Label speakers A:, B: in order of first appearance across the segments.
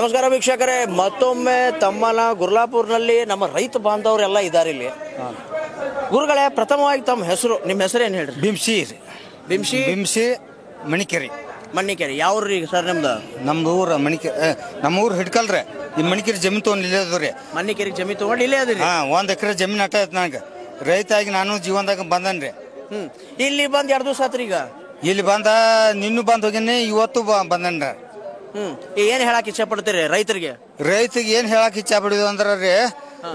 A: ನಮಸ್ಕಾರ ವೀಕ್ಷಕರೇ, ಮತ್ತೊಮ್ಮೆ ತಮ್ಮನ ಗುರ್ಲಾಪುರ್ನಲ್ಲಿ ನಮ್ಮ ರೈತ ಬಾಂಧವರೆಲ್ಲ ಇದ್ದಾರೆ ಇಲ್ಲಿ. ಗುರುಗಳೇ, ಪ್ರಥಮವಾಗಿ ತಮ್ಮ ಹೆಸರು, ನಿಮ್ಮ ಹೆಸರು ಏನು ಹೇಳ್ರಿ?
B: ಬಿಂಸಿ ಮಣಿಕೇರಿ.
A: ಮಣ್ಣಿಕೇರಿ ಯಾವ ಊರು ಸರ್ ನಿಮ್ದು?
B: ನಮ್ದು ಊರು ನಮ್ಮ ಊರು ಹಿಡ್ಕಲ್ರಿ. ಈ ಮಣಿಕೇರಿ ಜಮೀನು ತೊಗೊಂಡು ಇಲ್ಲೇ ಅದ್ರಿ.
A: ಮಣ್ಣಿಕೇರಿ ಜಮೀನು ತೊಗೊಂಡು ಇಲ್ಲೇ ಅದ್ರಿ?
B: 1 ಎಕರೆ ಜಮೀನು ಅಟ್ಟ ಐತೆ ನನಗೆ. ರೈತ ಆಗಿ ನಾನು ಜೀವನದಾಗ ಬಂದನ್ರಿ.
A: ಇಲ್ಲಿ ಬಂದು 2 ದಿವಸ ಆತ್ರಿ. ಈಗ
B: ಇಲ್ಲಿ ನಿನ್ನೂ ಬಂದು ಹೋಗಿನಿ, ಇವತ್ತು ಬಂದನ್ರಿ.
A: ಏನ್ ಹೇಳಕ್ ಇಚ್ಛೆ ಪಡ್ತೀರಿ ರೈತರಿಗೆ?
B: ರೈತಿಗೆ ಏನ್ ಹೇಳಕ್ ಇಚ್ಛೆ ಪಡಿದ್ವಿ ಅಂದ್ರೆ ರೀ,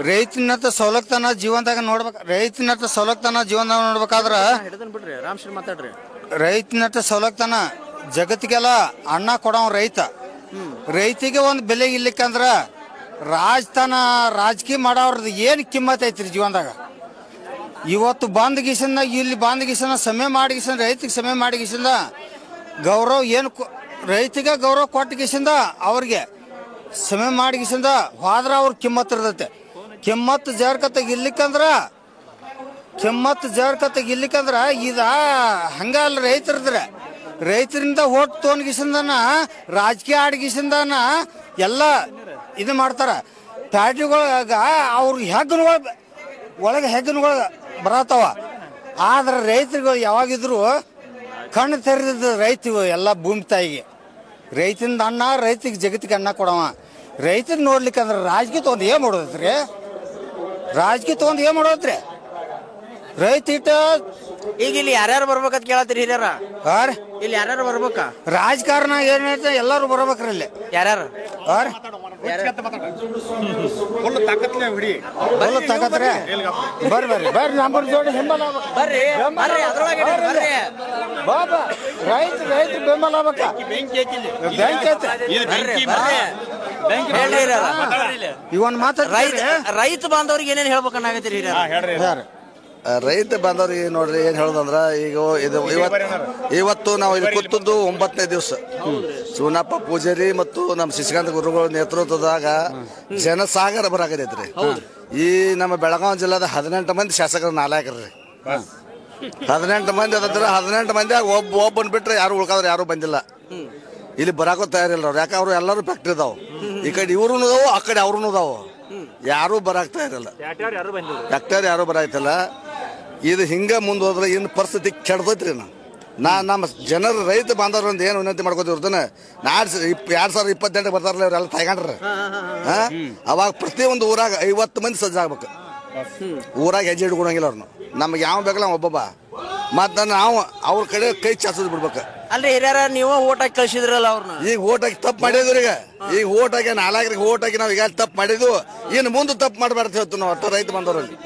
B: ರೈತನತ್ತ ಸೌಲಭ್ಯನ ಜೀವನದಾಗ ನೋಡ್ಬೇಕು. ರೈತನತ್ತ ಸೌಲಭ್ಯನ ಜೀವನದಾಗ ನೋಡ್ಬೇಕಾದ್ರ
A: ಬಿಡ್ರಿ, ರಾಮಶ್ರೀ ಮಾತಾಡ್ರಿ.
B: ರೈತನತ್ತ ಸೌಲಭ್ಯನ ಜಗತ್ತಿಗೆಲ್ಲ ಅನ್ನ ಕೊಡವ ರೈತ. ರೈತಿಗೆ ಒಂದು ಬೆಲೆ ಇರ್ಲಿಕ್ಕಂದ್ರ ರಾಜಕೀಯ ಮಾಡೋರ್ದು ಏನು ಕಿಮ್ಮತ್ ಐತ್ರಿ ಜೀವನದಾಗ. ಇವತ್ತು ಇಲ್ಲಿ ಬಂದ್ಗೀಸನ ಸಮಯ ಮಾಡಿಗಿಸಿಂದ ರೈತಿಗೆ ಸಮಯ ಮಾಡಿಗಿಸಿಂದ ಗೌರವ ಏನು ರೈತಿಗೆ ಗೌರವ ಕೊಟ್ಟಗಿಸಿಂದ ಅವ್ರಿಗೆ ಸಮಯ ಮಾಡಿಗಿಸಿಂದ ಹೋದ್ರ ಅವ್ರ ಕಿಮ್ಮತ್ ಇರ್ತೈತೆ. ಕಿಮ್ಮತ್ ಜರ್ಕತ್ತಾಗಿರ್ಲಿಕ್ಕಂದ್ರ ಇದ ಹಂಗ ಅಲ್ಲ. ರೈತರಿಂದ ಓಟ್ ತೊಗೊಂಡ್ಗಿಸಿಂದನ ರಾಜಕೀಯ ಆಡ್ಗಿಸಿಂದನ ಎಲ್ಲ ಇದು ಮಾಡ್ತಾರ. ಪ್ಯಾಟಿಗಳಾಗ ಅವ್ರ ಒಳಗೆ ಹೆಗ್ಗನ್ಗಳು ಬರತ್ತವ. ಆದ್ರೆ ರೈತರುಗಳು ಯಾವಾಗಿದ್ರು ಕಣ್ಣು ತೆರೆದಿದ್ದ ರೈತ ಎಲ್ಲ ಭೂಮಿ ತಾಯಿಗೆ. ರೈತಂದ ಅನ್ನ ರೈತಿಗೆ ಜಗತ್ತಿಗೆ ಅನ್ನ ಕೊಡವ. ರೈತನ ನೋಡ್ಲಿಕ್ಕಂದ್ರೆ ರಾಜಕೀಯ ತೊಗೊಂಡು ಏನು ಮಾಡೋದ್ರಿ? ರೈತ
A: ಈಗ ಇಲ್ಲಿ ಯಾರ್ಯಾರು ಬರ್ಬೇಕಂತ ಕೇಳತ್ತೀರಿ ಹಿರಿಯರ? ಇಲ್ಲಿ ಯಾರ್ಯಾರು ಬರ್ಬೇಕ?
B: ರಾಜಕಾರಣ ಏನೈತೆ ಎಲ್ಲಾರು ಬರ್ಬೇಕ್ರಿ. ಇಲ್ಲಿ ಯಾರ್ಯಾರು ಬರ್ರಿ ನಂಬರ್ ಜೋಡಿ ಹಿಂಬಲ ರೈತ ಬೆಂಬಲ ಇವನ್ ಮಾತಾಡ.
A: ರೈತ ಬಾಂಧವ್ರಿಗೆ ಏನೇನು ಹೇಳ್ಬೇಕನ್ನಾಗತ್ತೀರಿ ಹಿರಿಯರ?
C: ರೈತ ಬಾಂಧವ್ರಿಗೆ ನೋಡ್ರಿ ಏನ್ ಹೇಳೋದಂದ್ರ, ಈಗ ಇವತ್ತು ನಾವು ಇಲ್ಲಿ ಕೂತದ್ದು 9ನೇ ದಿವಸ. ಶಿವನಪ್ಪ ಪೂಜಾರಿ ಮತ್ತು ನಮ್ಮ ಶಶಿಕಾಂತ ಗುರುಗಳ ನೇತೃತ್ವದಾಗ ಜನಸಾಗರ ಬರಾಕತೈತ್ರಿ. ಈ ನಮ್ಮ ಬೆಳಗಾವಿ ಜಿಲ್ಲಾದ 18 ಮಂದಿ ಶಾಸಕರ ನಾಯಕರ್ರಿ. 18 ಮಂದಿ ಅದ್ರ 18 ಮಂದಿಯಾಗ ಒಬ್ಬನ್ ಬಿಟ್ರೆ ಯಾರು ಉಳ್ಕಾದ್ರೆ ಯಾರು ಬಂದಿಲ್ಲ. ಇಲ್ಲಿ ಬರಾಕೋ ತಯಾರಿಲ್ಲ ಅವ್ರು. ಯಾಕೆ ಅವ್ರು ಎಲ್ಲರೂ ಫ್ಯಾಕ್ಟ್ರಿ ಇದಾವ. ಈ ಕಡೆ ಇವ್ರು ಇದಾವು, ಆ ಕಡೆ ಅವ್ರು ಇದಾವು. ಯಾರು ಬರಾಕ್ತಾ ಇರಲ್ಲ, ಫ್ಯಾಕ್ಟರ್ ಯಾರು ಬರಾಯ್ತಲ್ಲ. ಇದು ಹಿಂಗ ಮುಂದೆ ಹೋದ್ರೆ ಇನ್ನು ಪರಿಸ್ಥಿತಿ ಕೆಡ್ತೈತ್ರಿ. ನಮ್ಮ ಜನರು ರೈತ ಬಾಂಧವ್ರಿಂದ ಏನು ವಿನಂತಿ ಮಾಡ್ಕೋತಿರ್ತಾನೆ, 2028 ಬರ್ತಾರಲ್ಲ ಇವರೆಲ್ಲ ತಗೊಂಡ್ರೆ ಅವಾಗ ಪ್ರತಿಯೊಂದು ಊರಾಗ 50 ಮಂದಿ ಸಜ್ಜಾಗ್ಬೇಕು. ಊರಾಗ ಹೆಜ್ಜೆ ಹಿಡ್ಕೊಳಂಗಿಲ್ಲ ಅವ್ರನ್ನ. ನಮ್ಗೆ ಯಾವ ಬೇಕಲ್ಲ ಒಬ್ಬೊಬ್ಬ. ಮತ್ತು ನಾವು ಅವ್ರ ಕಡೆ ಕೈ ಚಾಚೋದು ಬಿಡ್ಬೇಕು.
A: ಅಲ್ರಿ ಹಿರಿಯರ, ನೀವು ಓಟ್ ಹಾಕಿ ಕಳ್ಸಿದ್ರಲ್ಲ ಅವ್ರನ್ನ.
C: ಈಗ ಓಟ್ ಹಾಕಿ ತಪ್ಪು ಮಾಡಿದ್ರಿ. ಈಗ ಓಟ್ ಹಾಕಿ 4 ಓಟ್ ಹಾಕಿ ನಾವು ಈಗ ತಪ್ಪು ಮಾಡಿದ್ವು. ಇನ್ನು ಮುಂದೆ ತಪ್ಪು ಮಾಡಬಾರ್ದು ಹೇಳ್ತು ನಾವು ಅಷ್ಟು ರೈತ ಬಂದವ್ರಲ್ಲಿ.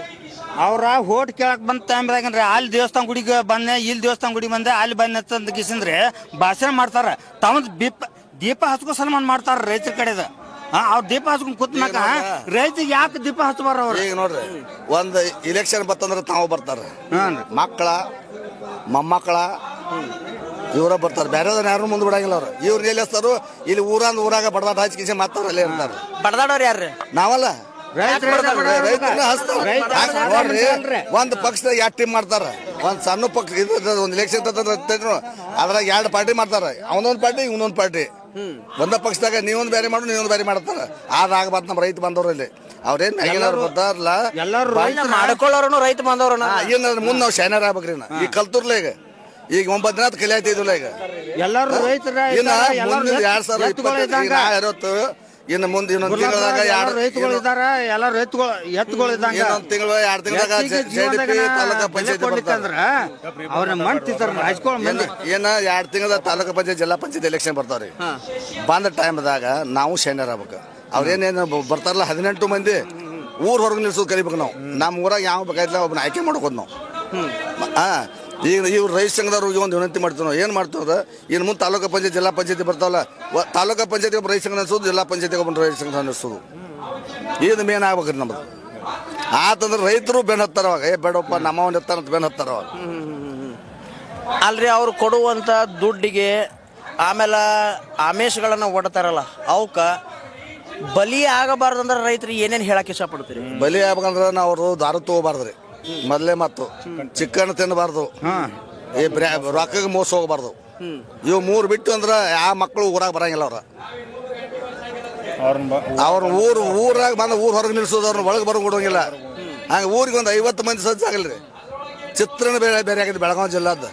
B: ಅವ್ರ ಓಟ್ ಕೇಳಕ್ ಬಂದ ಟೈಮ್ದಾಗನ್ರಿ ಅಲ್ಲಿ ದೇವಸ್ಥಾನ ಗುಡಿಗೆ ಬಂದೆ, ಇಲ್ಲಿ ದೇವಸ್ಥಾನ ಗುಡಿ ಬಂದೆ, ಅಲ್ಲಿ ಬಂದೆ ಅಂತ ಕಿಸಿಂದ್ರೆ ಭಾಷಣ ಮಾಡ್ತಾರ. ತಮ್ಮ ದೀಪ ಹಚ್ಕೋ ಸನ್ಮಾನ ಮಾಡ್ತಾರ ರೈತರ ಕಡೆದ. ಅವ್ರ ದೀಪ ಹಚ್ಕೊಂಡ್ ಕೂತ್ನಾಕ ರೈತಿಗೆ ಯಾಕೆ ದೀಪ ಹಚ್ಚಬಾರ ಅವ್ರು?
C: ಈಗ ನೋಡ್ರಿ, ಒಂದು ಇಲೆಕ್ಷನ್ ಬತ್ತಂದ್ರೆ ತಾವು ಬರ್ತಾರ, ಮಕ್ಕಳ ಮೊಮ್ಮಕ್ಕಳ ಇವರ ಬರ್ತಾರೆ. ಬೇರೆದನ್ನ ಯಾರು ಮುಂದೆ ಬಿಡಂಗಿಲ್ಲ ಅವ್ರು. ಇವ್ರು ಎಲ್ಲಿ ಹಚ್ತಾರು? ಇಲ್ಲಿ ಊರಾಗ ಬಡದಾಟ ಹಚ್ಕಿಸಿ ಮಾತಾರ ಅಲ್ಲೇ ಇರ್ತಾರ.
A: ಬಡದಾಡೋರು ಯಾರು?
C: ನಾವಲ್ಲ, ರೈತರನ್ನ ನೋಡ್ರಿ. ಒಂದ್ ಪಕ್ಷದಾಗ 2 ಟೀಮ್ ಮಾಡ್ತಾರ. ಒಂದ್ ಸಣ್ಣ ಪಕ್ಷ ಒಂದ್ ಇಲೆಕ್ಷನ್ ಅದ್ರಾಗ 2 ಪಾರ್ಟಿ ಮಾಡ್ತಾರ. ಅವನೊಂದ್ ಪಾರ್ಟಿ ಇವನೊಂದ್ ಪಾರ್ಟಿ. ಒಂದ ಪಕ್ಷದಾಗ ನೀವೊಂದು ಬೇರೆ ಮಾಡು, ನೀವೊಂದು ಬೇರೆ ಮಾಡ್ತಾರ. ಅದಾಗಬಾರ್ದು ನಮ್ಮ ರೈತ ಬಂದವ್ರಲ್ಲಿ. ಅವ್ರೇನ್ ಮ್ಯಾಗಿನವ್ರು ಬರ್ತಾರಲ್ಲ,
A: ಮಾಡ್ಕೊಳ್ಳೋರು ರೈತ ಬಂದವ್ರ.
C: ಏನ್ ಮುಂದ್ ನಾವ್ ಶೈನರ್ ಆಗ್ಬೇಕ್ರಿ. ಈಗ ಕಲ್ತೂರ್ಲ ಈಗ 9 ದಿನ ಕಲಿಯಾತಿದ್ವಲ್ಲ. ಈಗ
B: ಎಲ್ಲರೂ ರೈತರ
C: ಇನ್ನ ಮುಂದಿನ 2020 ಇನ್ನು ಮುಂದೆ ಇನ್ನೊಂದು ತಿಂಗಳದಾಗ
B: ರೈತಗಳು ಇದಾರ. ಎಲ್ಲ ಎತ್ತುಗಳು ಇದ್ದಂಗ
C: ಇನ್ನೊಂದು ತಿಂಗಳು 2 ತಿಂಗಳದಾಗ ತಾಲೂಕಾ ಪಂಚಾಯತ್
B: ಅವ್ರನ್ನ ಮಾಡ್ತಿರ್ತಾರ ರಾಜಕೀಯ.
C: ಏನ 2 ತಿಂಗಳ ತಾಲೂಕಾ ಪಂಚಾಯತ್ ಜಿಲ್ಲಾ ಪಂಚಾಯತ್ ಎಲೆಕ್ಷನ್ ಬರ್ತಾವ್ರಿ. ಬಂದ ಟೈಮ್ದಾಗ ನಾವು ಶೈನರ್ ಆಗ್ಬೇಕು. ಅವ್ರೇನೇನು ಬರ್ತಾರಲ್ಲ 18 ಮಂದಿ ಊರ್ ಹೊರಗೆ ನಿಲ್ಸೋದು ಕಲಿಬೇಕು ನಾವು. ನಮ್ಮ ಊರಾಗ ಯಾವ ಬೇಕಾಯ್ತಲ್ಲ ಒಬ್ಬನ ಆಯ್ಕೆ ಮಾಡ್ಕೋದು ನಾವು. ಈಗ ಇವ್ರು ರೈತ ಸಂಘದವ್ರಿಗೆ ಒಂದು ವಿನಂತಿ ಮಾಡ್ತೀವಿ ನಾವು. ಏನು ಮಾಡ್ತೀವ್ರ, ಇನ್ನು ಮುಂದೆ ತಾಲೂಕಾ ಪಂಚಾಯತ್ ಜಿಲ್ಲಾ ಪಂಚಾಯತಿ ಬರ್ತಾವಲ್ಲ, ತಾಲೂಕಾ ಪಂಚಾಯತಿ ಒಬ್ಬ ರೈತ ಸಂಘ ನಡೆಸೋದು, ಜಿಲ್ಲಾ ಪಂಚಾಯತಿಗೆ ಒಬ್ಬ ರೈತ ಸಂಘ ನಡೆಸೋದು. ಇದು ಮೇನ್ ಆಗ್ಬೇಕ್ರಿ ನಮ್ದು. ಆತಂದ್ರೆ ರೈತರು ಬೆನ್ ಹತ್ತಾರ ಅವಾಗ. ಬೇಡಪ್ಪ ನಮ್ಮವನ್ ಎತ್ತಾರಂತ ಬೆನ್ ಹತ್ತಾರ ಅವಾಗ.
A: ಅಲ್ರಿ, ಅವ್ರು ಕೊಡುವಂಥ ದುಡ್ಡಿಗೆ ಆಮೇಲೆ ಆಮೇಶಗಳನ್ನ ಒಡ್ತಾರಲ್ಲ, ಅವಕ್ಕ ಬಲಿ ಆಗಬಾರ್ದಂದ್ರೆ ರೈತರಿಗೆ ಏನೇನು ಹೇಳಕ್ ಇಷ್ಟಪಡ್ತೀರಿ?
C: ಬಲಿ ಆಗ್ಬೇಕಂದ್ರೆ ನಾವು ಅವರು ದಾರು ತಗೋಬಾರ್ದ್ರಿ. ಮೊದಲೇ ಮತ್ತು ಚಿಕ್ಕಣ್ಣ ತಿನ್ನಬಾರ್ದು, ಈ ರೊಕ್ಕಗೆ ಮೋಸ ಹೋಗಬಾರ್ದು. ಇವು 3 ಬಿಟ್ಟು ಅಂದ್ರೆ ಯಾವ ಮಕ್ಕಳು ಊರಾಗ ಬರಂಗಿಲ್ಲ ಅವ್ರ. ಅವ್ರ ಊರಾಗ ಬಂದ ಊರ್ ಹೊರಗೆ ನಿಲ್ಸೋದು, ಅವ್ರನ್ನ ಒಳಗೆ ಬರೋ ಕೊಡೋಂಗಿಲ್ಲ. ಹಂಗೆ ಊರಿಗೆ ಒಂದು 50 ಮಂದಿ ಸಜ್ಜಾಗಲ್ರಿ. ಚಿತ್ರನ ಬೇರೆ ಆಗಿದೆ ಬೆಳಗಾವಿ ಜಿಲ್ಲಾದ.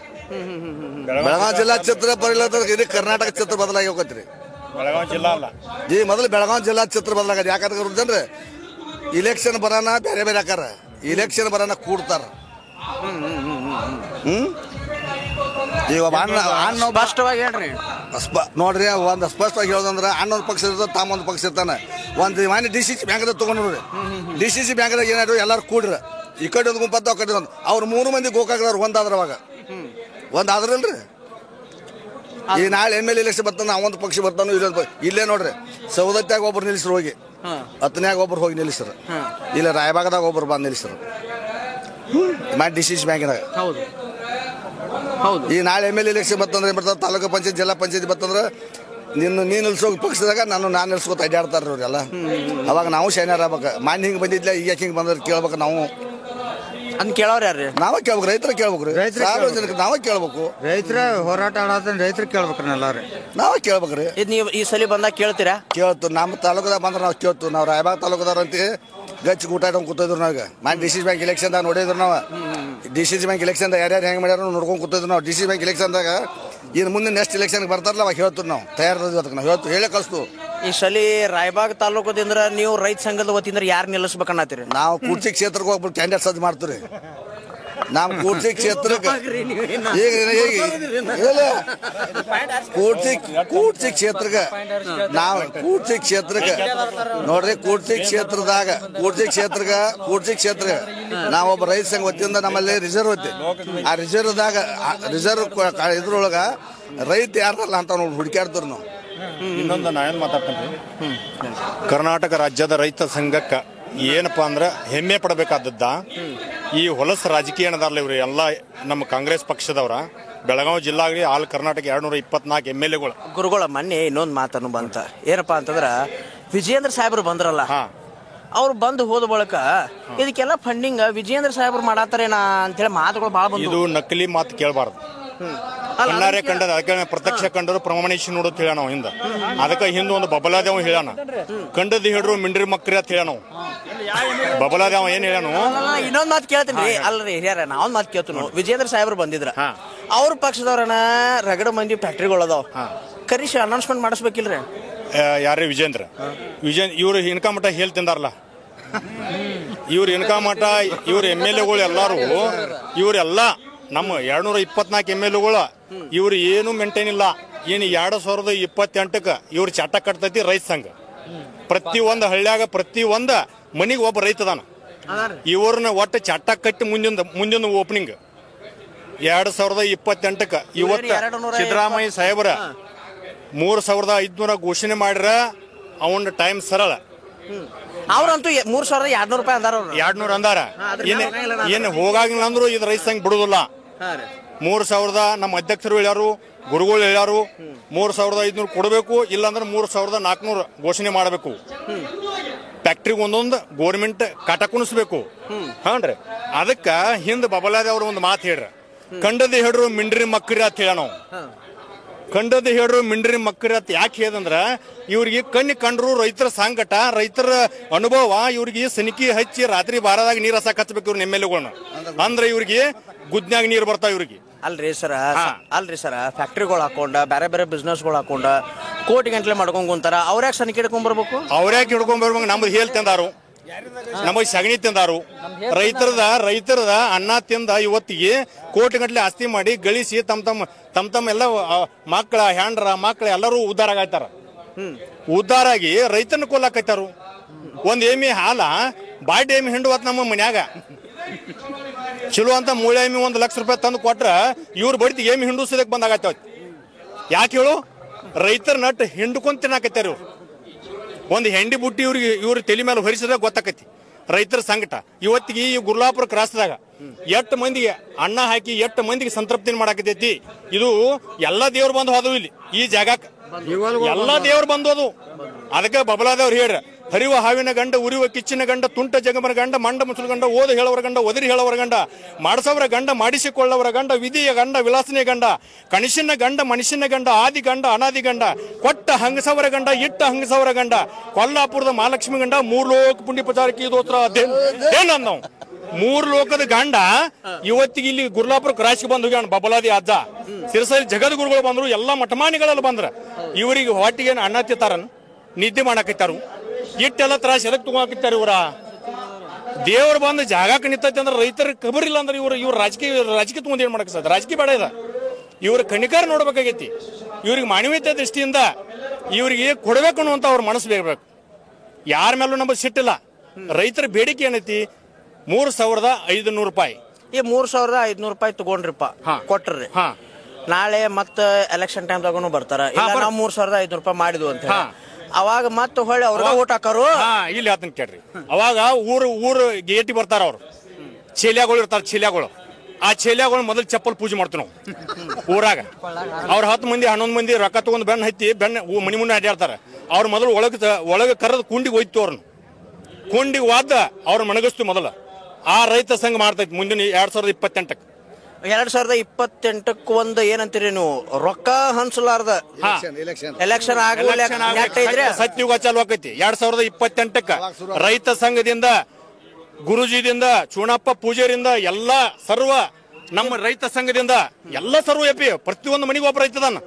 C: ಬೆಳಗಾವಿ ಜಿಲ್ಲಾ ಚಿತ್ರ ಬರಲಿಲ್ಲ, ಇಡೀ ಕರ್ನಾಟಕ ಚಿತ್ರ ಬದಲಾಗಿ ಹೋಗತ್ರಿ.
D: ಬೆಳಗಾವಿ ಜಿಲ್ಲಾ ಅಲ್ಲ
C: ಈ ಮೊದಲು ಬೆಳಗಾವಿ ಜಿಲ್ಲಾ ಚಿತ್ರ ಬದಲಾಗದ. ಯಾಕಂದ್ರೆ ಜನರು ಇಲೆಕ್ಷನ್ ಬರೋಣ ಬೇರೆ ಹಾಕಾರ, ಇಲೆಕ್ಷನ್ ಬರೋಣ ಕೂಡ್ತಾರ. ಈಗ
A: ಸ್ಪಷ್ಟವಾಗಿ ಹೇಳ್ರಿ
C: ನೋಡ್ರಿ, ಒಂದು ಸ್ಪಷ್ಟವಾಗಿ ಹೇಳೋದಂದ್ರೆ ಅಣ್ಣೊಂದು ಪಕ್ಷ ಇರ್ತದೆ, ತಾಮೊಂದು ಪಕ್ಷ ಇರ್ತಾನೆ. ಒಂದು ಮಾನ್ಯ DCC ಬ್ಯಾಂಕ್ದಾಗ ತೊಗೊಂಡ್ರಿ. DCC ಬ್ಯಾಂಕ್ದಾಗ ಏನಾದ್ರು ಎಲ್ಲರೂ ಕೂಡ್ರಿ, ಈ ಕಡೆ ಒಂದು ಗುಂಪತ್ತು ಆ ಕಡೆ ಒಂದು. ಅವ್ರು 3 ಮಂದಿ ಗೋಕಾಕದವ್ರು ಒಂದಾದ್ರ ಅವಾಗ ಒಂದಾದ್ರಲ್ರಿ. ಈ ನಾಳೆ MLA ಎಲೆಕ್ಷನ್ ಬರ್ತಾನೆ, ಅವೊಂದು ಪಕ್ಷ ಬರ್ತಾನೆ. ಇಲ್ಲೇ ನೋಡ್ರಿ, ಸೌದತ್ಯಾಗ ಒಬ್ರು ನಿಲ್ಲಿಸ್ರು ಹೋಗಿ, 10ನ್ಯಾಗ ಒಬ್ರು ಹೋಗಿ ನಿಲ್ಲಿಸ್ರು, ಇಲ್ಲ ರಾಯಬಾಗದಾಗ ಒಬ್ರು ಬಂದು ನಿಲ್ಲಿಸ್ರು DCC ಬ್ಯಾಂಕಿನಾಗ. ಈ ನಾಳೆ MLA ಎಲೆಕ್ಷನ್ ಬರ್ತಂದ್ರೆ ಏನ್ ಬರ್ತಾರೆ, ತಾಲೂಕು ಪಂಚಾಯತ್ ಜಿಲ್ಲಾ ಪಂಚಾಯತ್ ಬರ್ತಂದ್ರೆ ನೀನು ನಿಲ್ಸೋ ಪಕ್ಷದಾಗ ನಾನು ನಿಲ್ಸ್ಕೊತ ಅಡ್ಡಾಡ್ತಾರ ಅವ್ರೆಲ್ಲ. ಅವಾಗ ನಾವು ಶೈನ್ಯಾರ ಆಗ್ಬೇಕು. ಮಾನ್ಯ ಹಿಂಗೆ ಬಂದಿದ್ಲ, ಈಗ ಹಿಂಗೆ ಬಂದ್ರೆ ಕೇಳ್ಬೇಕು ನಾವು.
A: ಅದ್ ಕೇಳೋರು ಯಾರ್ರಿ?
C: ನಾವೇ ಕೇಳ್ಬೇಕು, ರೈತರ ಕೇಳ್ಬೇಕು ರೀ, ಸಾರ್ವಜನಿಕ ನಾವೇ ಕೇಳ್ಬೇಕು.
B: ರೈತರ ಹೋರಾಟ ಆಡೋದನ್ನ ರೈತರು ಕೇಳ್ಬೇಕ್ರಿ, ಎಲ್ಲಾರು
C: ನಾವೇ ಕೇಳ್ಬೇಕ್ರಿ.
A: ಇದು ನೀವು ಈ ಸಲ ಬಂದಾಗ ಕೇಳ್ತೀರಾ?
C: ಕೇಳ್ತು, ನಮ್ಮ ತಾಲೂಕದಾಗ ಬಂದ್ರೆ ನಾವು ಕೇಳ್ತು. ನಾವು ರಾಯಬಾಗ್ ತಾಲೂಕದವ್ರ ಅಂತ ಗಚ್ಚಿ ಊಟ ಇಟ್ಕೊಂಡು ಕೂತಿದ್ರು. ನಾವೀಗ ಮಾನ್ಯ DCC ಬ್ಯಾಂಕ್ ಇಲೆಕ್ಷನ್ದಾಗ ನೋಡಿದ್ರು. ನಾವು DCC ಬ್ಯಾಂಕ್ ಇಲೆಕ್ಷನ್ದಾಗ ಯಾರ್ಯಾರು ಹೆಂಗೆ ಮಾಡ್ಯಾರ ನೋಡ್ಕೊಂಡು ಕೂತಿದ್ರು. ನಾವು DCC ಬ್ಯಾಂಕ್ ಇಲೆಕ್ಷನ್ದಾಗ ಇನ್ನು ಮುಂದೆ ನೆಕ್ಸ್ಟ್ ಇಲೆಕ್ಷನ್ಗೆ ಬರ್ತಾರಲ್ಲ ಅವಾಗ ಹೇಳ್ತೀವಿ. ನಾವು ತಯಾರಿದ್ವಿ, ಅದಕ್ಕೆ ನಾವು ಹೇಳಿ ಕಳಿಸ್ತು.
A: ಈ ಸಲ ರಾಯಬಾಗ್ ತಾಲೂಕದಿಂದ ನೀವು ರೈತ ಸಂಘದ ವತಿಯಿಂದ ಯಾರು ನಿಲ್ಲಿಸ್ಬೇಕನ್ನತ್ತೀರಿ?
C: ನಾವು ಕೂಡ್ಸಿ ಕ್ಷೇತ್ರಕ್ಕೆ ಹೋಗ್ಬಿಟ್ಟು ಕ್ಯಾಂಡಿಡೇಟ್ ಸಜ್ಜು ಮಾಡ್ತೀವಿ. ನಾವು ಕೂಡ್ಸಿ ಕ್ಷೇತ್ರಕ್ಕೆ ಕೂಡ್ಸಿ ಕ್ಷೇತ್ರಕ್ಕೆ ನಾವು ಕೂಡ್ಸಿ ಕ್ಷೇತ್ರಕ್ಕೆ ನೋಡ್ರಿ, ಕೂಡ್ಸಿ ಕ್ಷೇತ್ರಕ್ಕೆ ನಾವೊಬ್ಬ ರೈತ ಸಂಘ ವತಿಯಿಂದ ನಮ್ಮಲ್ಲಿ ರಿಸರ್ವ್ ಐತಿ. ಆ ರಿಸರ್ವ್ ಇದ್ರೊಳಗ ರೈತ ಯಾರಲ್ಲ ಅಂತ ನೋಡಿ ಹುಡುಕ್ಯಾಡ್ತೀವಿ ನಾವು.
D: ಇನ್ನೊಂದು ನಾ ಏನು ಮಾತಾಡ್ತೇನೆ, ಕರ್ನಾಟಕ ರಾಜ್ಯದ ರೈತ ಸಂಘಕ್ಕೆ ಏನಪ್ಪ ಅಂದ್ರೆ ಹೆಮ್ಮೆ ಪಡಬೇಕಾದದ್ದ ಈ ಹೊಲಸ ರಾಜಕೀಯ ಏನದಾರಲ್ಲ ಇವ್ರು ಎಲ್ಲ ನಮ್ಮ ಕಾಂಗ್ರೆಸ್ ಪಕ್ಷದವ್ರ. ಬೆಳಗಾವಿ ಜಿಲ್ಲಾ ಆಗಲಿ ಆಲ್ ಕರ್ನಾಟಕ 224 MLAಗಳು
A: ಗುರುಗಳ ಮೊನ್ನೆ ಇನ್ನೊಂದು ಮಾತನ್ನು ಬಂತ. ಏನಪ್ಪಾ ಅಂತಂದ್ರ ವಿಜಯೇಂದ್ರ ಸಾಹೇಬ್ರು ಬಂದ್ರಲ್ಲ, ಅವ್ರು ಬಂದು ಹೋದ ಬಳಿಕ ಇದಕ್ಕೆಲ್ಲ ಫಂಡಿಂಗ್ ವಿಜಯೇಂದ್ರ ಸಾಹೇಬ್ರು ಮಾಡತ್ತಾರೇನ ಅಂತೇಳಿ ಮಾತುಗಳು ಭಾಳ ಬಂದು.
D: ಇದು ನಕಲಿ ಮಾತು ಕೇಳಬಾರ್ದು. ಕಣ್ಣಾರೆ ಕಂಡದ, ಅದಕ್ಕೆ ಪ್ರತ್ಯಕ್ಷ ಕಂಡರು ಪ್ರಮಾಣಿಸಿ ನೋಡೋದು ಹೇಳ ನಾವು ಹಿಂದ. ಅದಕ್ಕೆ ಹಿಂದೆ ಒಂದು ಬಬಲಾದೇವ ಹೇಳಾನ, ಕಂಡದ್ ಹೇಳ್ರು ಮಿಂಡ್ರಿ ಮಕ್ರಿ ಅಂತ ಹೇಳ ನಾವು. ಬಬಲಾದೇವ ಏನ್ ಹೇಳನು?
A: ಇನ್ನೊಂದ್ ಮಾತು ಕೇಳ್ತೀನಿ ಅಲ್ರಿ ಹಿರಿಯರ, ನಾವೊಂದ್ ಮಾತು ಕೇಳ್ತೀನಿ. ವಿಜಯೇಂದ್ರ ಸಾಹೇಬ್ರು ಬಂದಿದ್ರ, ಅವ್ರ ಪಕ್ಷದವ್ರನ ರಗಡ ಮಂದಿ ಫ್ಯಾಕ್ಟ್ರಿಗಳದಾವ್, ಕರಿಸಿ ಅನೌನ್ಸ್ಮೆಂಟ್ ಮಾಡಿಸ್ಬೇಕಿಲ್ರಿ?
D: ಯಾರೇ ವಿಜೇಂದ್ರ ಇವ್ರು ಇನ್ಕಮ್ ಮಠ ಹೇಳ್ತಿಂದಾರಲ್ಲ, ಇವ್ರ ಇನ್ಕಮ್ ಮಠ ಇವ್ರ MLAಗಳು ಎಲ್ಲಾರು ಇವರೆಲ್ಲ ನಮ್ಮ 224 MLAಗಳು ಇವ್ರು ಏನು ಮೇಂಟೈನ್ ಇಲ್ಲ. ಏನು 2028ಕ್ಕೆ ಇವ್ರ ಚಟ ಕಟ್ತೈತಿ ರೈತ ಸಂಘ. ಪ್ರತಿ ಒಂದು ಹಳ್ಳಿಯಾಗ ಪ್ರತಿ ಒಂದು ಮನಿಗೆ ಒಬ್ಬ ರೈತದಾನ. ಇವ್ರನ್ನ ಒಟ್ಟು ಚಟ ಕಟ್ಟಿ ಮುಂದಿನ ಓಪನಿಂಗ್ 2028ಕ್ಕೆ ಇವತ್ತು ಸಿದ್ದರಾಮಯ್ಯ ಸಾಹೇಬ್ರ 3500 ಘೋಷಣೆ ಮಾಡ್ರ. ಅವನ ಟೈಮ್ ಸರಳ.
A: ಅವ್ರಂತೂ 3200 ರೂಪಾಯಿ ಅಂದಾರ,
D: 200 ಅಂದಾರ. ಏನು ಹೋಗಾಗಿಲ್ಲ ಅಂದ್ರು ಇದು ರೈತ ಸಂಘ ಬಿಡುದಿಲ್ಲ. 3000 ನಮ್ಮ ಅಧ್ಯಕ್ಷರು ಹೇಳ್ಯಾರು, ಗುರುಗಳು ಹೇಳ್ಯಾರು, 3500 ಕೊಡಬೇಕು, ಇಲ್ಲಾಂದ್ರೆ 3400 ಘೋಷಣೆ ಮಾಡಬೇಕು. ಫ್ಯಾಕ್ಟ್ರಿಗೆ ಒಂದೊಂದು ಗೋರ್ಮೆಂಟ್ ಕಾಟ ಕುಣಿಸ್ಬೇಕು. ಹಾನ್ರಿ, ಅದಕ್ಕ ಹಿಂದ್ ಬಬಲಾದೇವ್ರ ಒಂದು ಮಾತು ಹೇಳ್ರ, ಕಂಡದ ಹೇಳ್ರು ಮಿಂಡ್ರಿ ಮಕ್ಕರಿ ಅಂತ ಹೇಳ ನಾವು. ಕಂಡದ ಹೇಳ್ರು ಮಿಂಡ್ರಿ ಮಕ್ಕರಿ ಅಂತ ಯಾಕೆ ಹೇಳ್ದಂದ್ರ ಇವ್ರಿಗೆ ಕಣ್ಣಿ ಕಂಡ್ರು ರೈತರ ಸಂಕಟ, ರೈತರ ಅನುಭವ ಇವ್ರಿಗೆ ಸನಿಕಿ ಹಚ್ಚಿ ರಾತ್ರಿ ಬಾರದಾಗ ನೀರ್ ಹಸಕ್ ಹಚ್ಬೇಕು ಇವ್ರ MLAಗಳನ್ನ. ಅಂದ್ರೆ ಇವ್ರಿಗೆ ಗುದ್ನ್ಯಾಗ ನೀರ್ ಬರ್ತಾವ ಇವ್ರಿಗೆ.
A: ಅಲ್ರಿ ಸರ ಫ್ಯಾಕ್ಟ್ರಿಗಳು ಹಾಕೊಂಡ ಬೇರೆ ಬೇರೆ ಬಿಸ್ನೆಸ್ಗಳು ಹಾಕೊಂಡ ಕೋಟಿ ಗಂಟ್ಲೆ ಮಾಡ್ಕೊಂಡ್ ಕುಂತಾರ. ಅವ್ರ್ಯಾಕೆ ಸನಿಕೆ ಹಿಡ್ಕೊಂಡ್ ಬರ್ಬೇಕು?
D: ಅವ್ರ್ಯಾಕೆ ಹಿಡ್ಕೊಂಡ್ ಬರ್ಬೇಕು? ನಮ್ದು ಹೇಳ್ತಂದಾರು, ನಮಗ್ ಸಗಣಿ ತಿಂದಾರು. ರೈತರದ ಅನ್ನ ತಿಂದ ಇವತ್ತಿಗೆ ಕೋಟಿ ಗಂಟ್ಲೆ ಆಸ್ತಿ ಮಾಡಿ ಗಳಿಸಿ ತಮ್ಮ ಎಲ್ಲ ಮಕ್ಕಳ ಹ್ಯಾಂಡ್ರ ಮಕ್ಕಳ ಎಲ್ಲರೂ ಉದ್ಧಾರ ಆಗತ್ತಾರ. ಉದ್ಧಾರ ಆಗಿ ರೈತನ ಕೊಲ್ಲಾಕತ್ತಾರು. ಒಂದ್ ಏಮಿ ಹಾಲ ಬಾಡಿ ಏಮಿ ಹಿಂಡುವತ್ ನಮ್ಮ ಮನ್ಯಾಗ ಚಲೋ ಅಂತ ಮೂಳೆ ಏಮಿ 1 ಲಕ್ಷ ರೂಪಾಯಿ ತಂದು ಕೊಟ್ರ ಇವ್ರು ಬಡಿತಿ ಏಮಿ ಹಿಂಡುಸದಕ್ ಬಂದಾಗತ್ತವ. ಯಾಕೆ ಹೇಳು? ರೈತರ ನಟ್ ಹಿಂಡ್ಕೊಂಡ್ ತಿನ್ನಾಕತ್ತಾರ ಇವ್ರು. ಒಂದು ಹೆಂಡಿ ಬುಟ್ಟಿ ಇವ್ರ ತಲೆ ಮೇಲೆ ಹೊರಿಸಿದಾಗ ಗೊತ್ತಾಕತಿ ರೈತರ ಸಂಕಟ. ಇವತ್ತಿಗೆ ಈ ಗುರ್ಲಾಪುರ ಕ್ರಾಸ್ದಾಗ 8 ಮಂದಿಗೆ ಅನ್ನ ಹಾಕಿ 8 ಮಂದಿಗೆ ಸಂತೃಪ್ತಿ ಮಾಡಾಕತೈತಿ. ಇದು ಎಲ್ಲಾ ದೇವ್ರು ಬಂದು ಹೋದವು ಇಲ್ಲಿ ಈ ಜಾಗಕ್ಕೆ, ಎಲ್ಲಾ ದೇವ್ರು ಬಂದೋದು. ಅದಕ್ಕೆ ಬಬಲಾದವ್ರು ಹೇಳ್ರ ಹರಿವ ಹಾವಿನ ಗಂಡ, ಉರಿವ ಕಿಚ್ಚಿನ ಗಂಡ, ತುಂಟ ಜಗಮನ ಗಂಡ, ಮಂಡ ಮುಸುಲು ಗಂಡ, ಓದ ಹೇಳವರ ಗಂಡ, ಒದರಿ ಹೇಳವರ ಗಂಡ, ಮಾಡಿಸವರ ಗಂಡ, ಮಾಡಿಸಿಕೊಳ್ಳವರ ಗಂಡ, ವಿಧಿಯ ಗಂಡ, ವಿಲಾಸನೆಯ ಗಂಡ, ಕಣಿಸಿನ ಗಂಡ, ಮನುಷ್ಯನ ಗಂಡ, ಆದಿ ಗಂಡ, ಅನಾದಿ ಗಂಡ, ಕೊಟ್ಟ ಹಂಗಸವರ ಗಂಡ, ಇಟ್ಟ ಹಂಗಸವರ ಗಂಡ, ಕೊಲ್ಲಾಪುರದ ಮಹಾಲಕ್ಷ್ಮಿ ಗಂಡ, 3 ಲೋಕ ಪುಣ್ಯ ಪ್ರಚಾರಕ್ಕೆ ದೋತ್ರ ನಾವು 3 ಲೋಕದ ಗಂಡ ಇವತ್ತಿಗೆ ಇಲ್ಲಿ ಗುರ್ಲಾಪುರ ಕ್ರಾಸಿಗೆ ಬಂದು ಹೋಗ್ಯಾನ. ಬಬಲಾದಿ ಅಜ್ಜ ಸಿರಸಲ್ಲಿ ಜಗದ್ ಗುರುಗಳು ಬಂದ್ರು, ಎಲ್ಲಾ ಮಠಮಾನಿಗಳೆಲ್ಲ ಬಂದ್ರ. ಇವರಿಗೆ ಹೊಟ್ಟಿಗೆ ಅನ್ನ ತಿತ್ತಾರನ್, ನಿದ್ದೆ ಮಾಡಾಕತ್ತಾರು, ಇಟ್ಟೆಲ್ಲ ತ್ರಾಸ ಎದಕ್ ತಗೋಕಿತ್ತಾರ. ಇವರ ದೇವ್ರು ಬಂದು ಜಾಗಕ್ಕೆ ನಿಂತೈತಿ ಅಂದ್ರೆ ರೈತರಿಗೆ ಖಬರ್ ಇಲ್ಲ ಅಂದ್ರೆ ಇವ್ರು ರಾಜಕೀಯ ತಗೊಂಡ್ ಏನ್ ಮಾಡಕ್ ಸಾಧ್ಯ? ರಾಜಕೀಯ ಬೇಡ ಇದೆ. ಇವ್ರ ಕಣಿಕಾರ ನೋಡ್ಬೇಕಾಗೈತಿ. ಇವ್ರಿಗೆ ಮಾನವೀಯತೆ ದೃಷ್ಟಿಯಿಂದ ಇವ್ರಿಗೆ ಕೊಡ್ಬೇಕು ಅನ್ನುವಂತ ಅವ್ರ ಮನಸ್ಸು ಬೇಕು. ಯಾರ ಮೇಲೂ ನಮಗೆ ಸಿಟ್ಟಿಲ್ಲ. ರೈತರ ಬೇಡಿಕೆ ಏನೈತಿ? 3,500 ರೂಪಾಯಿ.
A: ಈ 3,500 ರೂಪಾಯಿ ತಗೊಂಡ್ರಿಪ್ಪ, ಕೊಟ್ರಿ. ನಾಳೆ ಮತ್ತ ಎಲೆಕ್ಷನ್ ಟೈಮ್ ತಗೊಂಡು ಬರ್ತಾರ, ನಾವು 3,500 ರೂಪಾಯಿ ಮಾಡಿದ್ವು ಅಂತ ಹೇಳಿ. ಅವಾಗ ಮತ್ತೆ ಹೊಳ್ಳಿ ಅವ್ರ ಓಟ್ ಹಾಕಾರು.
D: ಇಲ್ಲಿ ಆತನ್ ಕೇಳ್ರಿ. ಅವಾಗ ಊರು ಗೇಟಿ ಬರ್ತಾರ ಅವ್ರು. ಚೇಲ್ಯಾಗಳು ಇರ್ತಾರ, ಚೇಲ್ಯಾಗಳು. ಆ ಚೇಲ್ಯಾಗಳು ಮೊದಲು ಚಪ್ಪಲ್ ಪೂಜೆ ಮಾಡ್ತೀವಿ ನಾವು ಊರಾಗ. ಅವ್ರ 10 ಮಂದಿ 11 ಮಂದಿ ರೊಕ್ಕ ತಗೊಂಡ್ ಬೆನ್ನ ಹತ್ತಿ ಮನಿ ಮುನ್ನ ಅಡ್ಯಾಡ್ತಾರ. ಅವ್ರ ಮೊದಲು ಒಳಗೆ ಕರೆದು ಕುಂಡಿಗೆ ಹೋಯ್ತು. ಅವ್ರನ್ನ ಕುಂಡಿಗೆ ವಾದ ಅವ್ರ ಮಣಗಸ್ತು ಮೊದಲ. ಆ ರೈತ ಸಂಘ ಮಾಡ್ತೈತಿ ಮುಂದಿನ 2028ಕ್ಕೆ.
A: 2028ಕ್ಕೆ ಒಂದು ಏನಂತೀರಿ ನೀವು? ರೊಕ್ಕ ಹಂಚಲಾರ್ದ ಎಲೆಕ್ಷನ್ ಆಗಲಿ
D: ಸತ್ಯುಗ ಚಾಲು ಆಕೈತಿ. 2028ಕ್ಕೆ ರೈತ ಸಂಘದಿಂದ, ಗುರುಜಿದಿಂದ, ಚೂಣಪ್ಪ ಪೂಜಾರಿಂದ, ಎಲ್ಲಾ ಸರ್ವ ನಮ್ಮ ರೈತ ಸಂಘದಿಂದ ಎಲ್ಲ ಸರ್ವ ಎಪಿ ಪ್ರತಿಯೊಂದು ಮನೆಗೆ ಒಬ್ಬ ರೈತದಾನ.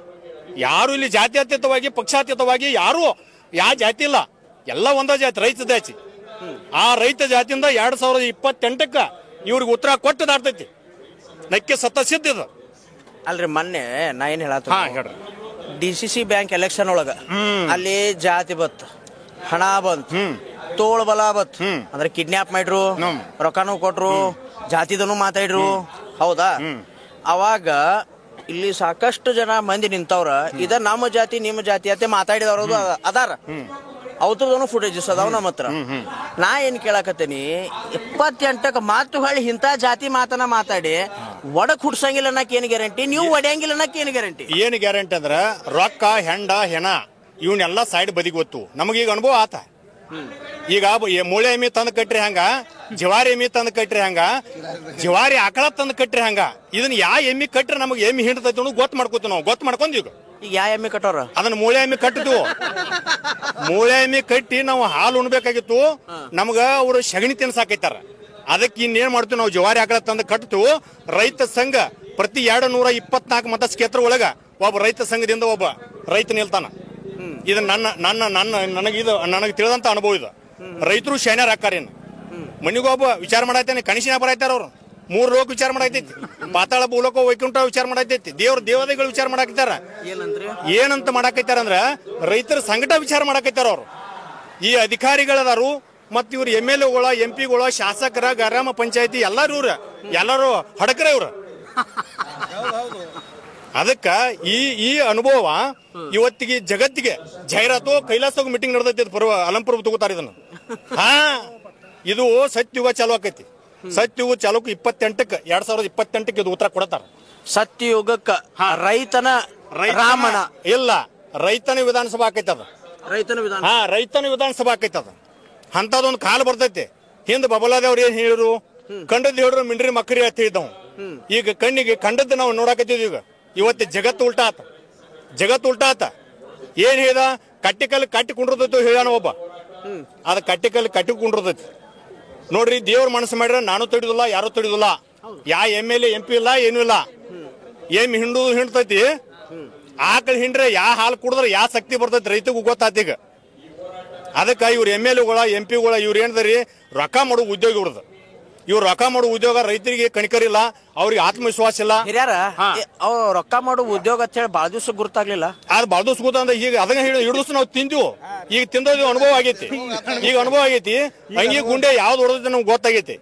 D: ಯಾರು ಇಲ್ಲಿ ಜಾತ್ಯತೀತವಾಗಿ ಪಕ್ಷಾತೀತವಾಗಿ ಯಾರು ಯಾವ ಜಾತಿ ಇಲ್ಲ, ಎಲ್ಲ ಒಂದ ಜಾತಿ, ರೈತ ಜಾತಿ. ಆ ರೈತ ಜಾತಿಯಿಂದ 2028ಕ್ಕೆ ಇವ್ರಿಗೆ ಉತ್ತರ ಕೊಟ್ಟು ದಾಡ್ತೈತಿ. ನಕ್ಕೆ ಸತ್ತಸಿದ್ಧ ಇದು.
A: ಅಲ್ರಿ, ಮೊನ್ನೆ ನಾ ಏನ್ ಹೇಳ್ರಿ, DCC ಬ್ಯಾಂಕ್ ಎಲೆಕ್ಷನ್ ಒಳಗ ಅಲ್ಲಿ ಜಾತಿ ಬತ್, ಹಣ ಬಂತ್, ತೋಳ ಬಲ ಬತ್, ಅಂದ್ರೆ ಕಿಡ್ನಾಪ್ ಮಾಡ್ರು, ರೊಕ್ಕನೂ ಕೊಟ್ರು, ಜಾತಿದನು ಮಾತಾಡ್ರು. ಹೌದಾ? ಅವಾಗ ಇಲ್ಲಿ ಸಾಕಷ್ಟು ಜನ ಮಂದಿ ನಿಂತವ್ರ, ಇದ ನಮ್ಮ ಜಾತಿ ನಿಮ್ಮ ಜಾತಿ ಅಂತ ಮಾತಾಡಿದವ್ರದು ಅದಾರ. ಅವತ್ರದನು ಫುಟೇಜಸ್ ಅದಾವ ನಮ್ಮ ಹತ್ರ. ನಾ ಏನ್ ಕೇಳಕತ್ತೇನಿ, 28ಕ್ಕೆ ಮಾತು ಹೇಳಿ ಇಂಥ ಜಾತಿ ಮಾತಾಡಿ ಒಡಕ್ ಹುಡ್ಸಂಗಿಲ್ಲ ಅನ್ನಕ್ ಏನ್ ಗ್ಯಾರಂಟಿ? ನೀವು ಒಡೆಯಂಗಿಲ್ಲ ಅನ್ನಕ್ ಏನ್ ಗ್ಯಾರಂಟಿ?
D: ಏನ್ ಗ್ಯಾರಂಟಿ ಅಂದ್ರ ರೊಕ್ಕ, ಹೆಂಡ, ಹೆಣ ಇವನ್ನೆಲ್ಲ ಸೈಡ್ ಬದಿಗೆ ಗೊತ್ತು. ನಮಗೀಗ ಅನುಭವ ಆತ. ಈಗ ಮೂಳೆ ಎಮ್ಮಿ ತಂದು ಕಟ್ರಿ ಹಂಗ, ಜವಾರಿ ಎಮ್ಮಿ ತಂದು ಕಟ್ರಿ ಹಂಗ, ಜವಾರಿ ಆಕಳ ತಂದು ಕಟ್ರಿ ಹಂಗ. ಇದನ್ನ ಯಾವ ಎಮ್ಮಿ ಕಟ್ರಿ ನಮಗೆ ಎಮ್ಮಿ ಹಿಂಡ್ತೈತಿ ಅನ್ನೋದು ಗೊತ್ತು ಮಾಡ್ಕೋತೀವಿ ನಾವು. ಗೊತ್ತು ಮಾಡ್ಕೊಂಡ್ ಈಗ
A: ಯಾವ ಎಮ್ಮಿ ಕಟ್ಟೋರ
D: ಅದನ್ನ ಮೂಳೆ ಎಮ್ಮಿ ಕಟ್ಟಿದ್ವು. ಮೂಳೆ ಎಮ್ಮಿ ಕಟ್ಟಿ ನಾವು ಹಾಲು ಉಣ್ಬೇಕಾಗಿತ್ತು. ನಮ್ಗ ಅವ್ರು ಸಗಣಿ ತಿನ್ಸಾಕೈತಾರ. ಅದಕ್ಕೆ ಇನ್ನೇನ್ ಮಾಡ್ತೀವಿ ನಾವು? ಜವಾರಿ ಆಕಳ ತಂದು ಕಟ್ತೀವಿ. ರೈತ ಸಂಘ ಪ್ರತಿ 224 ಮತ ಕ್ಷೇತ್ರ ಒಳಗ ಒಬ್ಬ ರೈತ ಸಂಘದಿಂದ ಒಬ್ಬ ರೈತ ನಿಲ್ತಾನ. ಇದು ನನಗೆ ತಿಳಿದಂತ ಅನುಭವ ಇದು. ರೈತರು ಶೈನ್ಯಾರ ಹಾಕಾರೇನು? ಮನಿಗೊಬ್ಬ ವಿಚಾರ ಮಾಡಾಯ್ತಾನೆ, ಕಣಿಸಿನ ಬರಾಯ್ತಾರ ಅವ್ರು. 3 ಲೋಕ ವಿಚಾರ ಮಾಡಾಯ್ತೈತಿ, ಪಾತಾಳ ಭೂಲೋಕ ವೈಕುಂಠ ವಿಚಾರ ಮಾಡಾಯ್ತೈತಿ, ದೇವತೆಗಳು ವಿಚಾರ ಮಾಡಾಕೈತಾರ. ಏನಂತ ಮಾಡಾಕೈತಾರ ಅಂದ್ರ ರೈತರ ಸಂಕಟ ವಿಚಾರ ಮಾಡಾಕೈತಾರ ಅವ್ರು. ಈ ಅಧಿಕಾರಿಗಳದಾರು ಮತ್ ಇವ್ರು MLAಗಳ, MP ಗಳ, ಶಾಸಕರ, ಗ್ರಾಮ ಪಂಚಾಯತಿ ಎಲ್ಲರೂ ಹಡಕರ ಇವ್ರ. ಅದಕ್ಕ ಈ ಅನುಭವ ಇವತ್ತಿಗೆ ಜಗತ್ತಿಗೆ ಜಾಹೀರಾತು ಕೈಲಾಸದಾಗ ಮೀಟಿಂಗ್ ನಡೆದೈತಿ. ಅಲಂಪುರ ತಗೋತಾರ ಇದನ್ನ. ಇದು ಸತ್ಯುಗ ಚಾಲು ಆಕೈತಿ. ಸತ್ಯುಗ ಚಾಲುಕ್ 2028ಕ್ಕೆ ಇದು ಉತ್ತರ ಕೊಡತಾರ.
A: ಸತ್ಯಯುಗಕ್ಕ ರೈತನ ರಾಮನ
D: ಇಲ್ಲ, ರೈತನ ವಿಧಾನಸಭಾ ಆಕೈತಿ ಅದ. ರೈತನ ವಿಧಾನಸಭಾ ಆಕೈತಿ ಅದ. ಅಂತದೊಂದು ಕಾಲ ಬರ್ತೈತಿ. ಹಿಂದ ಬಬಲಾದೇವ್ರು ಏನ್ ಹೇಳಿರು? ಕಂಡದ್ ಹೇಳಿದ್ರು ಮಿಂಡ್ರಿ ಮಕ್ಕರಿ ಅಂತ ಹೇಳಿದವು. ಈಗ ಕಣ್ಣಿಗೆ ಕಂಡದ್ದು ನಾವು ನೋಡಾಕತ್ತೀವಿ. ಈಗ ಇವತ್ತು ಜಗತ್ತು ಉಲ್ಟಾ ಆತ. ಏನ್ ಹೇಳ್ದ? ಕಟ್ಟಿಕಲ್ಲಿ ಕಟ್ಟಿ ಕುಂಡ್ರದೈತಿ ಹೇಳ್ಯಾನ ಒಬ್ಬ. ಅದ ಕಟ್ಟಿಕಲ್ಲಿ ಕಟ್ಟಿ ಕುಂಡ್ರದೈತಿ. ನೋಡ್ರಿ, ದೇವ್ರ ಮನಸ್ಸು ಮಾಡ್ರೆ ನಾನು ತಡಿದಿಲ್ಲ, ಯಾರು ತಡಿದಿಲ್ಲ. ಯಾ MLA MP ಇಲ್ಲ, ಏನೂ ಇಲ್ಲ. ಹಿಂಡ್ತೈತಿ. ಆಕಳ ಹಿಂಡ್ರೆ ಯಾ ಹಾಲು ಕುಡಿದ್ರೆ ಯಾ ಶಕ್ತಿ ಬರ್ತೈತಿ ರೈತಗೂ ಗೊತ್ತಾತ. ಈಗ ಅದಕ್ಕ ಇವ್ರ MLAಗಳ, MP ಗಳ ಇವ್ರ ಏನ್ದರಿ ರೊಕ್ಕ ಮಾಡೋ ಉದ್ಯೋಗ ಇವ್ರದ್ದು. ಇವ್ರು ರೊಕ್ಕ ಮಾಡೋ ಉದ್ಯೋಗ ರೈತರಿಗೆ ಕಣಿಕರಿಲ್ಲ, ಅವ್ರಿಗೆ ಆತ್ಮವಿಶ್ವಾಸ ಇಲ್ಲ.
A: ಹಿರಿಯಾರ ಅವ್ರು ರೊಕ್ಕ ಮಾಡೋ ಉದ್ಯೋಗ ಅಂತ ಹೇಳಿ ಬಾಳ ದಿವಸ ಗುರ್ತಾಗ್ಲಿಲ್ಲ.
D: ಅದ್ ಬಾಳ ದಿವಸ ಗೊತ್ತಂದ್ರೆ ಈಗ ಅದನ್ನ ಹಿಡಿದು ನಾವು ತಿಂತೀವಿ. ಈಗ ತಿಂದೋದು ಅನುಭವ ಆಗೈತಿ. ಹಂಗಿ ಗುಂಡೆ ಯಾವ್ದು ಹೊಡೆದ ನಮ್ಗೆ ಗೊತ್ತಾಗೈತಿ.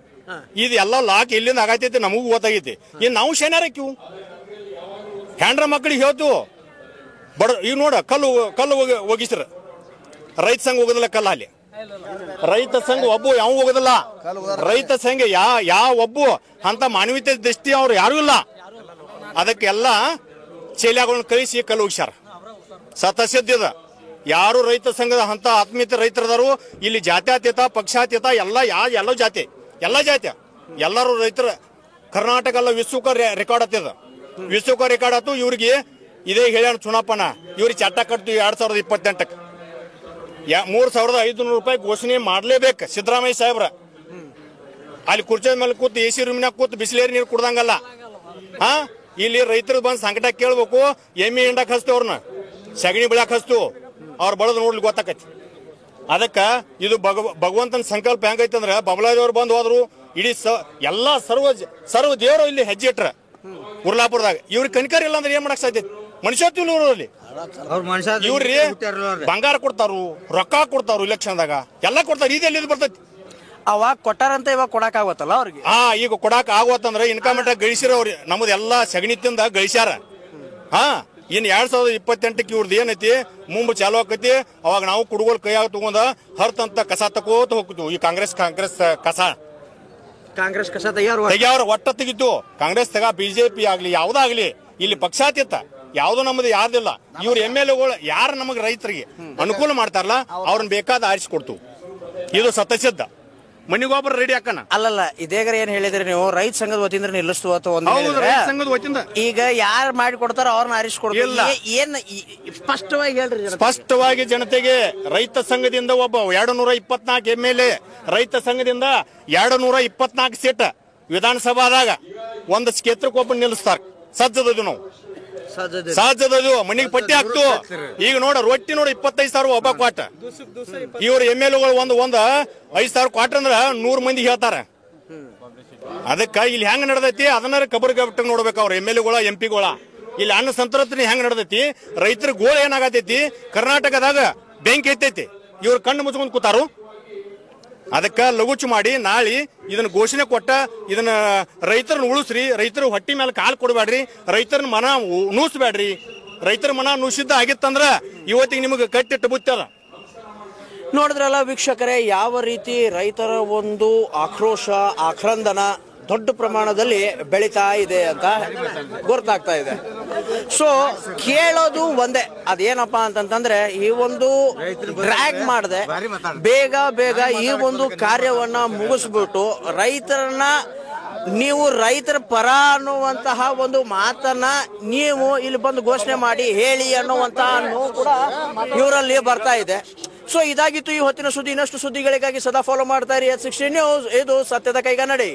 D: ಇದು ಎಲ್ಲ ಲಾಕ್ ಎಲ್ಲಿಂದ ಆಗತೈತಿ ನಮಗೂ ಗೊತ್ತಾಗೈತಿ. ಇನ್ ನಾವು ಶೇನಾರಕ್ಕಿವು ಹ್ಯಾಂಡ್ರ ಮಕ್ಕಳಿಗೆ ಹೇಳ್ತೀವಿ. ಈಗ ನೋಡ ಕಲ್ಲು ಒಗಿಸ್ರ ರೈತ ಸಂಘ ಹೋಗೋದಿಲ್ಲ. ಕಲ್ಲ ಅಲ್ಲಿ ರೈತ ಸಂಘ ಒಬ್ಬ ಯಾವ ಹೋಗೋದಿಲ್ಲ. ರೈತ ಸಂಘ ಯಾವ ಒಬ್ಬ ಅಂತ ಮಾನವೀಯತೆ ದೃಷ್ಟಿ ಅವ್ರು ಯಾರು ಇಲ್ಲ. ಅದಕ್ಕೆಲ್ಲ ಚೇಲ್ಯಾಗಳನ್ನ ಕಳಿಸಿ ಕಲ್ಲು ಹೋಗಿಸ್ಯಾರ. ಸತಸಿದ್ದ ಯಾರು ರೈತ ಸಂಘದ ಅಂತ ಆತ್ಮೀಯತೆ ರೈತರದಾರು ಇಲ್ಲಿ ಜಾತ್ಯತೀತ ಪಕ್ಷಾತೀತ ಎಲ್ಲ ಜಾತಿ ಎಲ್ಲರೂ ರೈತರ ಕರ್ನಾಟಕ ಎಲ್ಲ ವಿಶ್ವಕ ರೆಕಾರ್ಡ್ ಆತದ ವಿಶ್ವಕ ರೆಕಾರ್ಡ್ ಆತು. ಇವ್ರಿಗೆ ಇದೇ ಹೇಳ್ಯಾನ ಚುನಾಪನ ಇವ್ರಿಗೆ ಚಟ್ಟ ಕಟ್ತೀವಿ 2028ಕ್ಕೆ 3,500 ರೂಪಾಯಿ ಘೋಷಣೆ ಮಾಡ್ಲೇಬೇಕು ಸಿದ್ದರಾಮಯ್ಯ ಸಾಹೇಬ್ರ. ಅಲ್ಲಿ ಕುರ್ಚಿ ಮೇಲೆ ಕೂತು AC ರೂಮಿನಾಗ ಕೂತು ಬಿಸಿಲೇರಿ ನೀರು ಕುಡ್ದಂಗಲ್ಲ. ಇಲ್ಲಿ ರೈತರು ಬಂದು ಸಂಕಟ ಕೇಳ್ಬೇಕು. ಎಮ್ಮೆ ಹಿಂಡಕ್ ಹಚ್ತು ಅವ್ರನ್ನ ಸಗಣಿ ಬೆಳಕ್ ಹಚ್ತು ಅವ್ರ ಬಳದ್ ನೋಡ್ಲಿಕ್ಕೆ ಗೊತ್ತಾಕೈತಿ. ಅದಕ್ಕ ಇದು ಭಗವಂತನ ಸಂಕಲ್ಪ ಹೆಂಗೈತಿ ಅಂದ್ರ ಬಬಲಾದೇವ್ರು ಬಂದು ಹೋದ್ರು ಇಡೀ ಎಲ್ಲಾ ಸರ್ವ ದೇವರು ಇಲ್ಲಿ ಹೆಜ್ಜೆ ಇಟ್ರ ಉರ್ಲಾಪುರದಾಗ. ಇವ್ರಿಗೆ ಕನಿಕರ್ ಇಲ್ಲ ಅಂದ್ರೆ ಏನ್ ಮಾಡಕ್ ಸಾಧ್ಯ? ಮನುಷ್ಯತ್ವ ಊರಲ್ಲಿ ಇವ್ರಿ ಬಂಗಾರ ಕೊಡ್ತಾರು, ರೊಕ್ಕ ಕೊಡ್ತಾರು, ಇಲೆಕ್ಷನ್ದಾಗ ಎಲ್ಲ ಕೊಡ್ತಾರ. ಇದೆಲ್ಲಿ ಬರ್ತೈತಿ?
A: ಅವಾಗ ಕೊಟ್ಟಾರಂತ ಇವಾಗ ಕೊಡಕ್ ಆಗತ್ತಲ್ಲ ಅವ್ರಿಗೆ.
D: ಈಗ ಕೊಡಾಕ್ ಆಗೋತಂದ್ರ ಇನ್ಕಮ್ ಟ್ಯಾಕ್ಸ್ ಗಳಿಸಿರೋರು ನಮ್ದು ಎಲ್ಲಾ ಸಗಣಿ ತಿಂದ ಗಳಿಸ್ಯಾರ. ಇನ್ 2028ಕ್ಕೆ ಇವ್ರದ್ದು ಏನೈತಿ ಮುಂಬ ಚಾಲು ಆಕೈತಿ. ಅವಾಗ ನಾವು ಕುಡುಗೋಲ್ ಕೈಯಾಗ ತಗೊಂಡ ಹರ್ತಂತ ಕಸ ತಗೋತ ಹೋಗ್ತೀವಿ. ಈ ಕಾಂಗ್ರೆಸ್
A: ಕಸ
D: ತೆಗಿಯವ್ರ ಒಟ್ಟ ತೆಗಿತು. ಕಾಂಗ್ರೆಸ್ ತಗ BJP ಆಗ್ಲಿ ಯಾವ್ದಾಗ್ಲಿ ಇಲ್ಲಿ ಪಕ್ಷಾತೀತ ಯಾವ್ದು ನಮ್ದು ಯಾರ್ದಿಲ್ಲ. ಇವ್ರ MLAಗಳು ಯಾರು ನಮಗ್ ರೈತರಿಗೆ ಅನುಕೂಲ ಮಾಡ್ತಾರಲ್ಲ ಅವ್ರನ್ನ ಬೇಕಾದ ಆರಿಸಿಕೊಡ್ತು. ಇದು ಸತ್ಯಸಿದ್ಧ. ಮನಿಗೊಬ್ಬರ ರೆಡಿ ಹಾಕಣ
A: ಅಲ್ಲಲ್ಲ. ಇದೇಗ ಏನ್ ಹೇಳಿದ್ರಿ ನೀವು? ರೈತ ಸಂಘದ ವತಿಯಿಂದ ನಿಲ್ಲಿಸ್ತು
D: ಸಂಘದ ವತಿಯಿಂದ
A: ಈಗ ಯಾರು ಮಾಡಿ ಕೊಡ್ತಾರ ಅವ್ರನ್ನ ಆರಿಸಿಕೊಡ್ತಿಲ್ಲ. ಏನ್ ಸ್ಪಷ್ಟವಾಗಿ ಹೇಳ್ರಿ.
D: ಸ್ಪಷ್ಟವಾಗಿ ಜನತೆಗೆ ರೈತ ಸಂಘದಿಂದ ಒಬ್ಬ 224 MLA ರೈತ ಸಂಘದಿಂದ 224 ಸೀಟ್ ವಿಧಾನಸಭಾದಾಗ ಒಂದು ಕ್ಷೇತ್ರಕ್ಕೆ ಒಬ್ಬ ನಿಲ್ಲಿಸ್ತಾರ. ಸಜ್ಜದದು ನಾವು ಸಾಧ್ಯದದು ಮನಿಗೆ ಪಟ್ಟಿ ಹಾಕ್ತು. ಈಗ ನೋಡ ರೊಟ್ಟಿ ನೋಡ 25,000 ಒಬ್ಬ ಕ್ವಾಟ. ಇವ್ರ MLAಗಳು ಒಂದು 5,000 ಕ್ವಾಟ ಅಂದ್ರ 100 ಮಂದಿ ಹೇಳ್ತಾರ. ಅದಕ್ಕ ಇಲ್ಲಿ ಹೆಂಗ್ ನಡೆದೈತಿ ಅದನ್ನ ಕಬರ್ಗಟ್ಟ ನೋಡ್ಬೇಕು. ಅವ್ರ MLAಗಳ MP ಗಳ ಇಲ್ಲಿ ಅನ್ನ ಸಂತೃಪ್ತಿ ಹೆಂಗ್ ನಡೆದೈತಿ, ರೈತರ ಗೋಳ ಏನಾಗತೈತಿ, ಕರ್ನಾಟಕದಾಗ ಬೆಂಕಿ ಎತ್ತೈತಿ. ಇವ್ರ ಕಣ್ಣು ಮುಚ್ಕೊಂಡ್ ಕೂತಾರು. ಅದಕ್ಕ ಲಘುಚು ಮಾಡಿ ನಾಳೆ ಇದನ್ನ ಘೋಷಣೆ ಕೊಟ್ಟ ಇದನ್ನ ರೈತರನ್ನ ಉಳಿಸ್ರಿ. ರೈತರ ಹೊಟ್ಟಿ ಮೇಲೆ ಕಾಲ್ ಕೊಡಬೇಡ್ರಿ. ರೈತರ ಮನ ನೂಸ್ಬೇಡ್ರಿ. ರೈತರ ಮನ ನೂಸಿದ್ದ ಆಗಿತ್ತಂದ್ರ ಇವತ್ತಿಗೆ ನಿಮಗೆ ಕಟ್ಟಿಟ್ಟು ಬುತ್ತದ.
A: ನೋಡಿದ್ರಲ್ಲ ವೀಕ್ಷಕರೇ, ಯಾವ ರೀತಿ ರೈತರ ಒಂದು ಆಕ್ರೋಶ ಆಕ್ರಂದನ ದೊಡ್ಡ ಪ್ರಮಾಣದಲ್ಲಿ ಬೆಳೀತಾ ಇದೆ ಅಂತ ಗೊತ್ತಾಗ್ತಾ ಇದೆ. ಸೊ ಕೇಳೋದು ಒಂದೇ, ಅದೇನಪ್ಪಾ ಅಂತಂತಂದ್ರೆ ಈ ಒಂದು ಡ್ರ್ಯಾಗ್ ಮಾಡದೆ ಬೇಗ ಈ ಒಂದು ಕಾರ್ಯವನ್ನ ಮುಗಿಸ್ಬಿಟ್ಟು ರೈತರನ್ನ ನೀವು ರೈತರ ಪರ ಅನ್ನುವಂತಹ ಒಂದು ಮಾತನ್ನ ನೀವು ಇಲ್ಲಿ ಬಂದು ಘೋಷಣೆ ಮಾಡಿ ಹೇಳಿ ಅನ್ನುವಂತಹ ನೋವು ಕೂಡ ಇವರಲ್ಲಿ ಬರ್ತಾ ಇದೆ. ಸೊ ಇದಾಗಿತ್ತು ಈ ಹೊತ್ತಿನ ಸುದ್ದಿ. ಇನ್ನಷ್ಟು ಸುದ್ದಿಗಳಿಗಾಗಿ ಸದಾ ಫಾಲೋ ಮಾಡ್ತಾ ಇರಿ H16 ನ್ಯೂಸ್. ಇದು ಸತ್ಯದ ಕೈಗನ್ನಡಿ.